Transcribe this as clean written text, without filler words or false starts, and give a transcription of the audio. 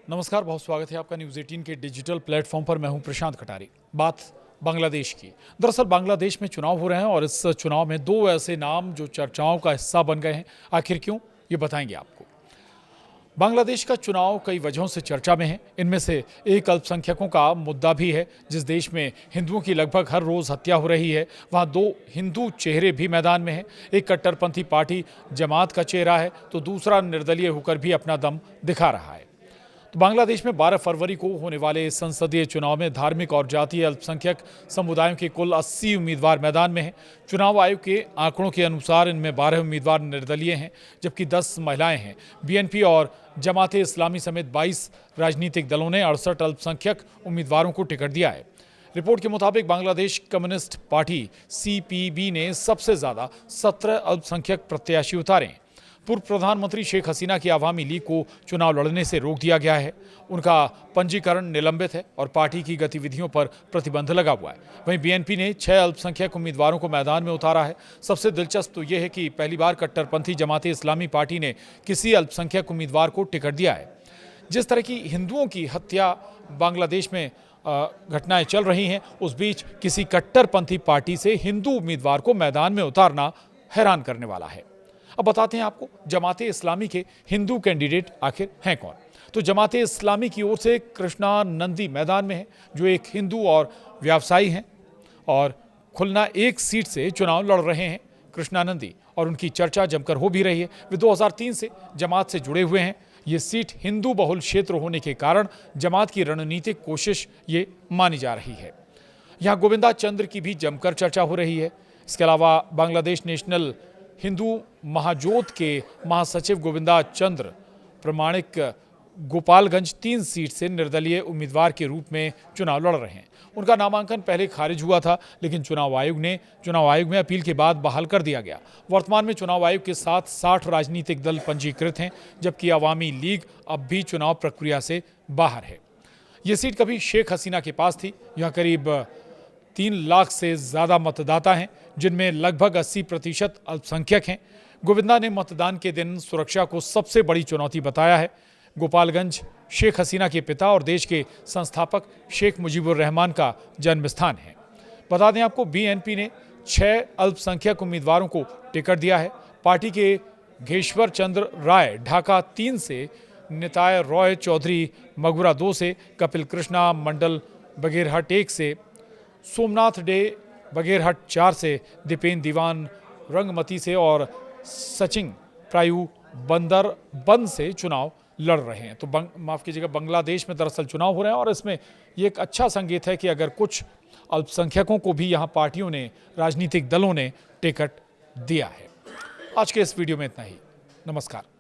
नमस्कार, बहुत स्वागत है आपका न्यूज़ 18 के डिजिटल प्लेटफॉर्म पर। मैं हूं प्रशांत कटारी। बात बांग्लादेश की। दरअसल बांग्लादेश में चुनाव हो रहे हैं और इस चुनाव में दो ऐसे नाम जो चर्चाओं का हिस्सा बन गए हैं। आखिर क्यों, ये बताएंगे आपको। बांग्लादेश का चुनाव कई वजहों से चर्चा में है। इनमें से एक अल्पसंख्यकों का मुद्दा भी है। जिस देश में हिंदुओं की लगभग हर रोज़ हत्या हो रही है, वहाँ दो हिंदू चेहरे भी मैदान में हैं। एक कट्टरपंथी पार्टी जमात का चेहरा है तो दूसरा निर्दलीय होकर भी अपना दम दिखा रहा है। तो बांग्लादेश में 12 फरवरी को होने वाले संसदीय चुनाव में धार्मिक और जातीय अल्पसंख्यक समुदायों के कुल 80 उम्मीदवार मैदान में हैं। चुनाव आयोग के आंकड़ों के अनुसार इनमें 12 उम्मीदवार निर्दलीय हैं, जबकि 10 महिलाएं हैं। बीएनपी और जमाते इस्लामी समेत 22 राजनीतिक दलों ने 68 अल्पसंख्यक उम्मीदवारों को टिकट दिया है। रिपोर्ट के मुताबिक बांग्लादेश कम्युनिस्ट पार्टी सीपीबी ने सबसे ज्यादा 17 अल्पसंख्यक प्रत्याशी उतारे हैं। पूर्व प्रधानमंत्री शेख हसीना की आवामी लीग को चुनाव लड़ने से रोक दिया गया है। उनका पंजीकरण निलंबित है और पार्टी की गतिविधियों पर प्रतिबंध लगा हुआ है। वहीं बीएनपी ने 6 अल्पसंख्यक उम्मीदवारों को मैदान में उतारा है। सबसे दिलचस्प तो यह है कि पहली बार कट्टरपंथी जमाते इस्लामी पार्टी ने किसी अल्पसंख्यक उम्मीदवार को टिकट दिया है। जिस तरह की हिंदुओं की हत्या बांग्लादेश में घटनाएं चल रही हैं, उस बीच किसी कट्टरपंथी पार्टी से हिंदू उम्मीदवार को मैदान में उतारना हैरान करने वाला है। अब बताते हैं आपको जमाते इस्लामी के हिंदू कैंडिडेट आखिर हैं कौन। तो जमाते इस्लामी की ओर से कृष्णा नंदी मैदान में है, जो एक हिंदू और व्यवसायी हैं और खुलना एक सीट से चुनाव लड़ रहे हैं। कृष्णा नंदी और उनकी चर्चा जमकर हो भी रही है। वे 2003 से जमात से जुड़े हुए हैं। ये सीट हिंदू बहुल क्षेत्र होने के कारण जमात की रणनीतिक कोशिश ये मानी जा रही है। यहाँ गोविंदा चंद्र की भी जमकर चर्चा हो रही है। इसके अलावा बांग्लादेश नेशनल हिंदू महाजोत के महासचिव गोविंदा चंद्र प्रमाणिक गोपालगंज 3 सीट से निर्दलीय उम्मीदवार के रूप में चुनाव लड़ रहे हैं। उनका नामांकन पहले खारिज हुआ था, लेकिन चुनाव आयोग में अपील के बाद बहाल कर दिया गया। वर्तमान में चुनाव आयोग के साथ 60 राजनीतिक दल पंजीकृत हैं, जबकि अवामी लीग अब भी चुनाव प्रक्रिया से बाहर है। ये सीट कभी शेख हसीना के पास थी। यहाँ करीब 3 लाख से ज़्यादा मतदाता हैं, जिनमें लगभग 80% अल्पसंख्यक हैं। गोविंदा ने मतदान के दिन सुरक्षा को सबसे बड़ी चुनौती बताया है। गोपालगंज शेख हसीना के पिता और देश के संस्थापक शेख मुजीबुर रहमान का जन्म स्थान है। बता दें आपको, बीएनपी ने 6 अल्पसंख्यक उम्मीदवारों को टिकट दिया है। पार्टी के घेश्वर चंद्र राय ढाका 3 से, निताय रॉय चौधरी मगुरा 2 से, कपिल कृष्णा मंडल बगेरहट 1 से, सोमनाथ डे बगेरहट 4 से, दीपेन दीवान रंगमती से और सचिन प्रायु बंदर बंद से चुनाव लड़ रहे हैं। तो माफ़ कीजिएगा, बांग्लादेश में दरअसल चुनाव हो रहे हैं और इसमें ये एक अच्छा संकेत है कि अगर कुछ अल्पसंख्यकों को भी यहाँ पार्टियों ने, राजनीतिक दलों ने टिकट दिया है। आज के इस वीडियो में इतना ही। नमस्कार।